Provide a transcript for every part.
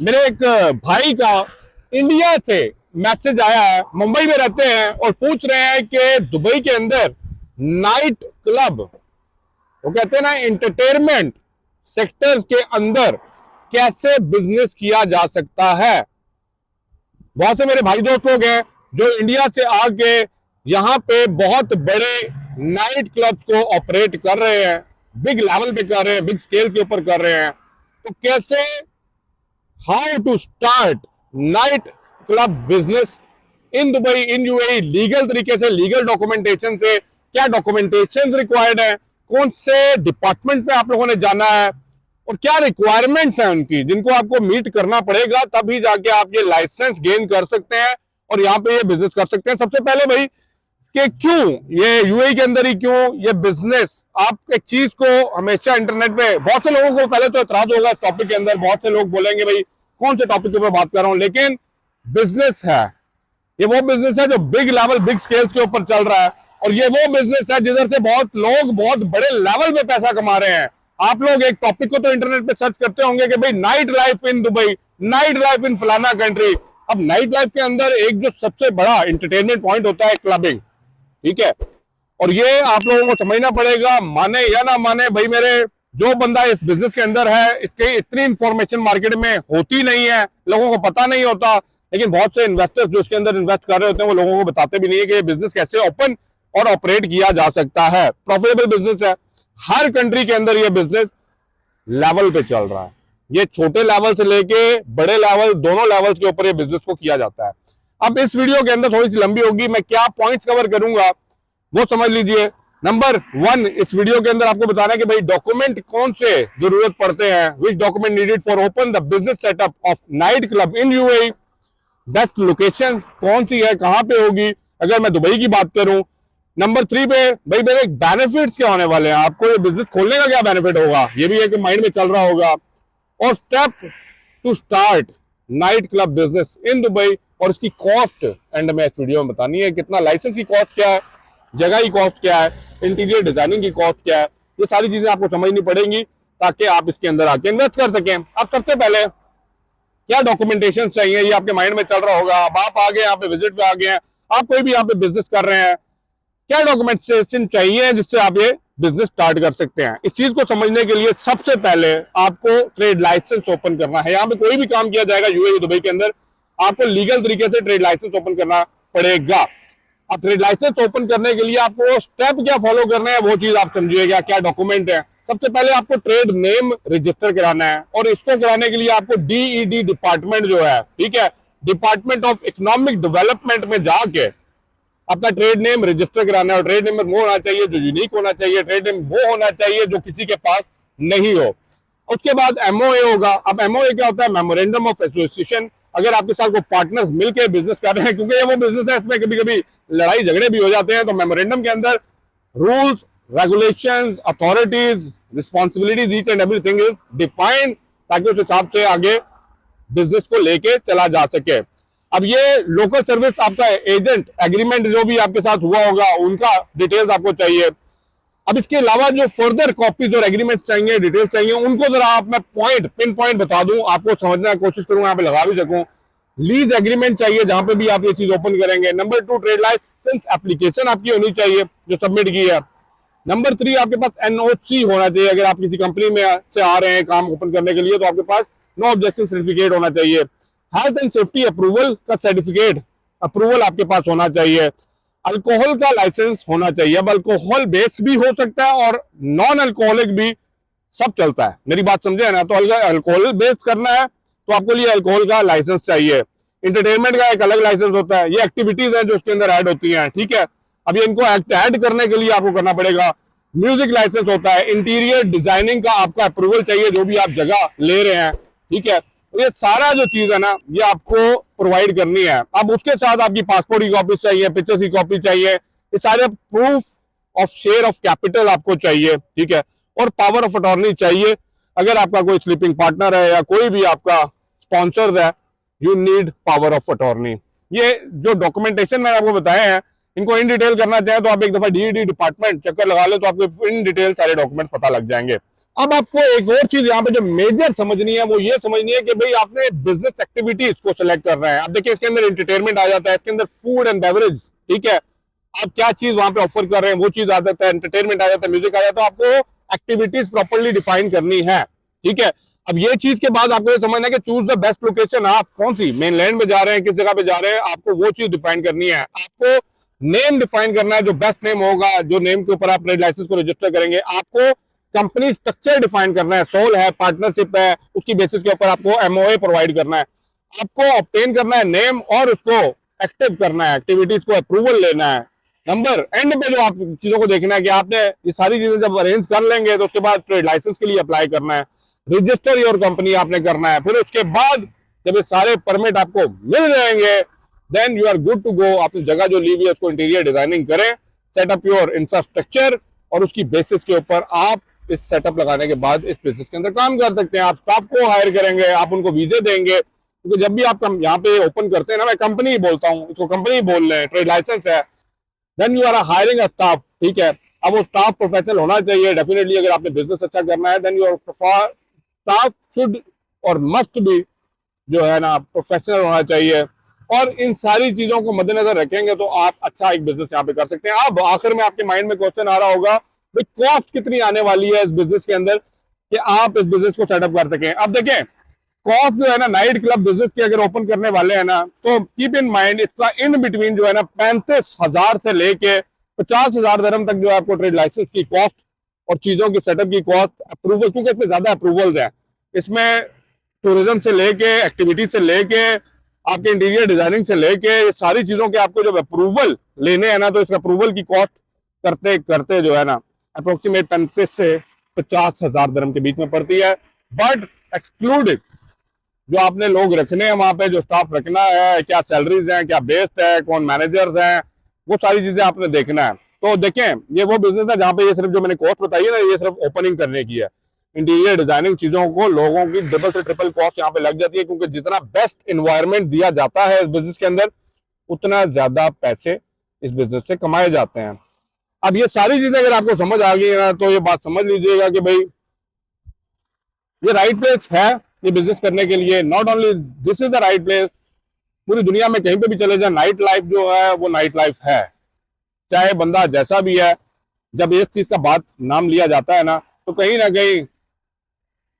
मेरे एक भाई का इंडिया से मैसेज आया है, मुंबई में रहते हैं और पूछ रहे हैं कि दुबई के अंदर नाइट क्लब, वो कहते हैं ना, एंटरटेनमेंट सेक्टर्स के अंदर कैसे बिजनेस किया जा सकता है। बहुत से मेरे भाई दोस्त लोग हैं जो इंडिया से आके यहाँ पे बहुत बड़े नाइट क्लब्स को ऑपरेट कर रहे हैं, बिग लेवल पे कर रहे हैं, बिग स्केल के ऊपर कर रहे हैं। तो कैसे, how to start night club business in Dubai, in UAE, legal तरीके से, लीगल डॉक्यूमेंटेशन से, क्या डॉक्यूमेंटेशन रिक्वायर्ड है, कौन से डिपार्टमेंट पे आप लोगों ने जाना है और क्या रिक्वायरमेंट्स हैं उनकी, जिनको आपको मीट करना पड़ेगा, तभी जाके आप ये लाइसेंस गेन कर सकते हैं और यहाँ पे ये बिजनेस कर सकते हैं। सबसे पहले भाई कि क्यों ये यूएई के अंदर ही क्यों ये बिजनेस, आप एक चीज को हमेशा इंटरनेट पे, बहुत से लोगों को पहले तो एतराज होगा इस टॉपिक के अंदर, बहुत से लोग बोलेंगे भाई कौन से टॉपिक के ऊपर बात कर रहा हूं, लेकिन बिजनेस है, ये वो बिजनेस है जो बिग लेवल, बिग स्केल्स के ऊपर चल रहा है और ये वो बिजनेस है जिधर से बहुत लोग बहुत बड़े लेवल पे पैसा कमा रहे हैं। आप लोग एक टॉपिक को तो इंटरनेट पे सर्च करते होंगे कि भाई night life in Dubai, night life in फलाना कंट्री। अब नाइट लाइफ के अंदर एक जो सबसे बड़ा एंटरटेनमेंट पॉइंट होता है क्लबिंग, ठीक है, और ये आप लोगों को समझना पड़ेगा, माने या ना माने भाई मेरे, जो बंदा इस बिजनेस के अंदर है, इसके इतनी इंफॉर्मेशन मार्केट में होती नहीं है, लोगों को पता नहीं होता, लेकिन बहुत से इन्वेस्टर्स जो इसके अंदर इन्वेस्ट कर रहे होते हैं वो लोगों को बताते भी नहीं है कि ये बिजनेस कैसे ओपन और ऑपरेट किया जा सकता है। प्रॉफिटेबल बिजनेस है, हर कंट्री के अंदर ये बिजनेस लेवल पे चल रहा है, ये छोटे लेवल से लेके बड़े लेवल, दोनों लेवल्स के ऊपर ये बिजनेस को किया जाता है। अब इस वीडियो के अंदर थोड़ी सी लंबी होगी, मैं क्या पॉइंट्स कवर करूंगा वो समझ लीजिए। नंबर 1, इस वीडियो के अंदर आपको बताना है कि भाई डॉक्यूमेंट कौन से जरूरत पड़ते हैं, which document needed for open the business setup of night club in UAE, best location कौन सी है, कहां पे होगी अगर मैं दुबई की बात करूं। नंबर 3 पे भाई मेरे बेनिफिट्स क्या होने वाले हैं, आपको ये बिजनेस खोलने का क्या बेनिफिट होगा, ये भी एक माइंड में चल रहा होगा। और step to start night club business in Dubai और इसकी कॉस्ट एंड में इस वीडियो में बतानी है, कितना लाइसेंस की कॉस्ट क्या है, जगह की कॉस्ट क्या है, इंटीरियर डिजाइनिंग की कॉस्ट क्या है, ये सारी चीजें आपको समझनी पड़ेंगी ताकि आप इसके अंदर आके इन्वेस्ट कर सकें। अब सबसे पहले क्या डॉक्यूमेंटेशन चाहिए, ये आपके माइंड में चल रहा होगा। अब आप आगे यहाँ पे विजिट पे आ गए हैं, आप कोई भी यहाँ पे बिजनेस कर रहे हैं, क्या डॉक्यूमेंटेशन चाहिए जिससे आप ये बिजनेस स्टार्ट कर सकते हैं। इस चीज को समझने के लिए सबसे पहले आपको ट्रेड लाइसेंस ओपन करना है। यहाँ पे कोई भी काम किया जाएगा यूएई दुबई के अंदर, आपको लीगल तरीके से ट्रेड लाइसेंस ओपन करना पड़ेगा। अब ट्रेड लाइसेंस ओपन करने के लिए आपको स्टेप क्या फॉलो करना है वो चीज आप समझिएगा, क्या डॉक्यूमेंट है। सबसे पहले आपको ट्रेड नेम रजिस्टर कराना है और इसको कराने के लिए आपको डीईडी डिपार्टमेंट जो है, ठीक है, डिपार्टमेंट ऑफ इकोनॉमिक डेवलपमेंट में जाके अपना ट्रेड नेम रजिस्टर कराना है। और ट्रेड नेम वो होना चाहिए जो यूनिक होना चाहिए, ट्रेड नेम वो होना चाहिए जो किसी के पास नहीं हो। उसके बाद एमओए होगा। अब एमओए क्या होता है, मेमोरेंडम ऑफ एसोसिएशन। अगर आपके साथ कोई पार्टनर्स मिलकर बिजनेस कर रहे हैं, क्योंकि ये वो बिजनेस है इसमें कभी कभी लड़ाई झगड़े भी हो जाते हैं, तो मेमोरेंडम के अंदर rules, regulations, authorities, responsibilities, each and everything is defined, ताकि उस हिसाब से आगे बिजनेस को लेके चला जा सके। अब ये लोकल सर्विस आपका एजेंट एग्रीमेंट जो भी आपके साथ हुआ होगा उनका डिटेल्स आपको चाहिए। अब इसके अलावा जो फर्दर कॉपीज और एग्रीमेंट चाहिए, डिटेल्स चाहिए, उनको जरा आप, मैं पॉइंट, पिन पॉइंट बता दूं, आपको समझने की कोशिश करूंगा, यहाँ पे लगा भी सकूं। लीज एग्रीमेंट चाहिए जहां पे भी आप ये चीज ओपन करेंगे। नंबर 2, ट्रेड लाइसेंस एप्लीकेशन आपकी होनी चाहिए जो सबमिट की है। नंबर 3, आपके पास एनओसी होना चाहिए। अगर आप किसी कंपनी में से आ रहे हैं काम ओपन करने के लिए तो आपके पास नो ऑब्जेक्शन सर्टिफिकेट होना चाहिए। हेल्थ एंड सेफ्टी अप्रूवल का सर्टिफिकेट, अप्रूवल आपके पास होना चाहिए। अल्कोहल का लाइसेंस होना चाहिए। अब अल्कोहल बेस भी हो सकता है और नॉन अल्कोहलिक भी, सब चलता है, मेरी बात समझे ना। तो अल्कोहल बेस करना है तो आपको लिए अल्कोहल का लाइसेंस चाहिए। इंटरटेनमेंट का एक अलग लाइसेंस होता है, ये एक्टिविटीज है जो उसके अंदर ऐड होती हैं, ठीक है। अब ये इनको ऐड करने के लिए आपको करना पड़ेगा। म्यूजिक लाइसेंस होता है। इंटीरियर डिजाइनिंग का आपका अप्रूवल चाहिए जो भी आप जगह ले रहे हैं, ठीक है। ये सारा जो चीज है ना ये आपको प्रोवाइड करनी है। अब उसके साथ आपकी पासपोर्ट की कॉपी चाहिए, पिक्चर्स की कॉपी चाहिए, ये सारे proof of share of capital आपको चाहिए, ठीक है। और पावर ऑफ अटॉर्नी चाहिए। अगर आपका कोई स्लीपिंग पार्टनर है या कोई भी आपका स्पॉन्सर है, you need power of attorney. ये जो डॉक्यूमेंटेशन मैंने आपको बताए हैं, इनको इन डिटेल करना चाहें तो आप एक दफा डीईडी डिपार्टमेंट चक्कर लगा ले तो आपको इन डिटेल सारे डॉक्यूमेंट पता लग जाएंगे। अब आपको एक और चीज यहाँ पे जो मेजर समझनी है वो ये समझनी है कि भाई आपने बिजनेस एक्टिविटीज को सिलेक्ट कर रहे हैं। अब देखिए इसके अंदर एंटरटेनमेंट आ जाता है, इसके अंदर फूड एंड बेवरेज, ठीक है, आप क्या चीज वहां पे ऑफर कर रहे हैं वो चीज आ जाता है, एंटरटेनमेंट आ जाता है, म्यूजिक आ जाता है। आपको एक्टिविटीज प्रॉपरली डिफाइन करनी है, ठीक है। अब ये चीज के बाद आपको ये समझना है कि चूज द बेस्ट लोकेशन, आप कौन सी मेन लैंड में जा रहे हैं, किस जगह पे जा रहे हैं, आपको वो चीज डिफाइन करनी है। आपको नेम डिफाइन करना है, जो बेस्ट नेम होगा, जो नेम के ऊपर आप ट्रेड लाइसेंस को रजिस्टर करेंगे। आपको कंपनी स्ट्रक्चर डिफाइन करना है, सोल है, पार्टनरशिप है, उसकी बेसिस के ऊपर आपको एमओए प्रोवाइड करना है। आपको ऑब्टेन करना है नेम और उसको एक्टिव करना है, एक्टिविटीज को अप्रूवल लेना है। नंबर एंड पे जो आप चीजों को देखना है कि आपने ये सारी चीजें जब अरेंज कर लेंगे तो उसके बाद ट्रेड लाइसेंस के लिए अप्लाई करना है, रजिस्टर योर कंपनी आपने करना है। फिर उसके बाद जब ये सारे परमिट आपको मिल जाएंगे then you are good to go. आपने जगह जो ली हुई है उसको इंटीरियर डिजाइनिंग करें, सेटअप योर इंफ्रास्ट्रक्चर, और उसकी बेसिस के ऊपर आप इस सेटअप लगाने के बाद इस बिजनेस के अंदर काम कर सकते हैं। आप स्टाफ को हायर करेंगे, आप उनको वीजे देंगे, क्योंकि जब भी आप यहाँ पे ओपन करते हैं ना, मैं कंपनी ही बोलता हूँ, इसको कंपनी ही बोल रहे हैं, ट्रेड लाइसेंस है, then you are hiring a staff, ठीक है। अब वो स्टाफ प्रोफेशनल होना चाहिए डेफिनेटली। अगर आपने बिजनेस अच्छा करना है देन योर स्टाफ शुड और मस्ट बी जो है ना प्रोफेशनल होना चाहिए। और इन सारी चीजों को मद्देनजर रखेंगे तो आप अच्छा एक बिजनेस यहाँ पे कर सकते हैं। अब आखिर में आपके माइंड में क्वेश्चन आ रहा होगा भाई कॉस्ट कितनी आने वाली है इस बिजनेस के अंदर कि आप इस बिजनेस को सेटअप कर सकें। अब देखें कॉस्ट जो है ना नाइट क्लब बिजनेस की अगर ओपन करने वाले हैं ना, तो कीप इन माइंड इसका इन बिटवीन जो है ना 35,000 से लेके 50,000 dirham तक जो है आपको ट्रेड लाइसेंस की कॉस्ट और चीजों की सेटअप की कॉस्ट, अप्रूवल, क्योंकि इसमें ज्यादा अप्रूवल्स हैं, इसमें टूरिज्म से लेके एक्टिविटीज से लेके आपके इंटीरियर डिजाइनिंग से लेके ये सारी चीजों के आपको जब अप्रूवल लेने हैं ना, तो इस अप्रूवल की कॉस्ट करते करते जो है ना अप्रोक्सीमेट 35 से 50,000 dirham के बीच में पड़ती है। बट एक्सक्लूडेड जो आपने लोग रखने हैं वहां पे, जो स्टाफ रखना है, क्या सैलरीज हैं, क्या बेस्ड है, कौन मैनेजर्स हैं, वो सारी चीजें आपने देखना है। तो देखें ये वो बिजनेस है जहां पे ये सिर्फ जो मैंने कॉस्ट बताई है ना, ये सिर्फ ओपनिंग करने की है। इंटीरियर डिजाइनिंग चीजों को लोगों की डबल से ट्रिपल कॉस्ट यहाँ पे लग जाती है, क्योंकि जितना बेस्ट इन्वायरमेंट दिया जाता है इस बिजनेस के अंदर उतना ज्यादा पैसे इस बिजनेस से कमाए जाते हैं। अब ये सारी चीजें अगर आपको समझ आ गई है ना, तो ये बात समझ लीजिएगा कि भाई ये राइट प्लेस है ये बिजनेस करने के लिए। Not only this is the right place, पूरी दुनिया में कहीं पे भी चले जाए नाइट लाइफ जो है वो नाइट लाइफ है, चाहे बंदा जैसा भी है। जब इस चीज का बात नाम लिया जाता है ना, तो कहीं ना कहीं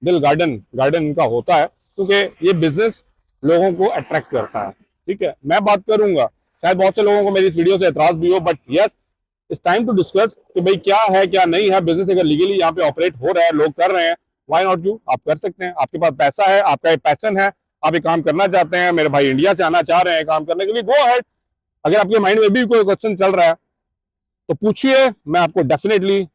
दिल गार्डन गार्डन इनका होता है, क्योंकि ये बिजनेस लोगों को अट्रैक्ट करता है। ठीक है, मैं बात करूंगा, शायद बहुत से लोगों को मेरी इस वीडियो से एतराज भी हो, but yes it's time to discuss कि भाई क्या है क्या नहीं है। बिजनेस अगर लीगली यहाँ पे ऑपरेट हो रहा है, लोग कर रहे हैं, व्हाई नॉट यू, आप कर सकते हैं। आपके पास पैसा है, आपका एक पैशन है, आप ये काम करना चाहते हैं, मेरे भाई इंडिया से आना चाह रहे हैं काम करने के लिए, गो अहेड। अगर आपके माइंड में भी कोई क्वेश्चन चल रहा है तो पूछिए, मैं आपको डेफिनेटली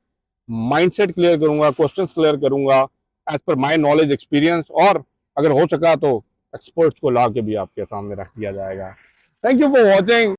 माइंडसेट क्लियर करूंगा, क्वेश्चंस क्लियर करूंगा as per my knowledge experience, और अगर हो सका तो एक्सपर्ट्स को ला के भी आपके सामने रख दिया जाएगा। Thank you for watching.